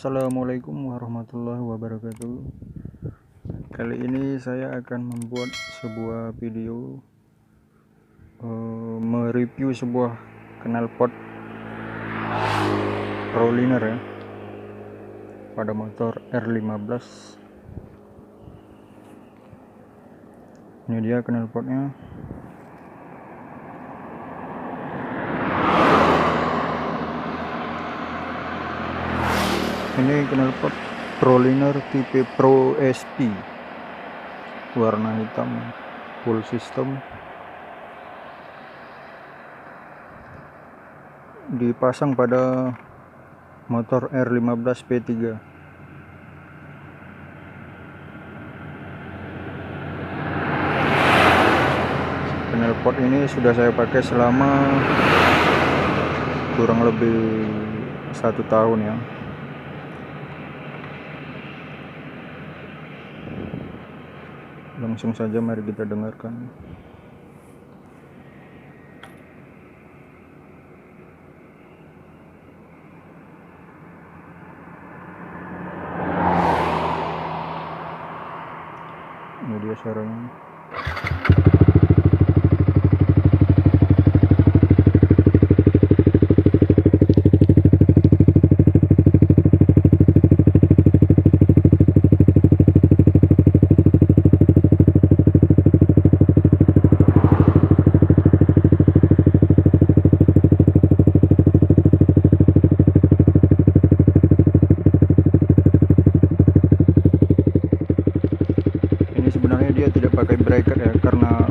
Assalamualaikum warahmatullahi wabarakatuh. Kali ini saya akan membuat sebuah video mereview sebuah knalpot Proliner ya, pada motor R15. Ini dia knalpotnya. Ini knalpot Proliner tipe Pro SP, warna hitam, full system, dipasang pada motor R15 P3. Knalpot ini sudah saya pakai selama kurang lebih 1 tahun ya. Langsung saja mari kita dengarkan. Ini dia suaranya. Sebenarnya dia tidak pakai bracket ya, karena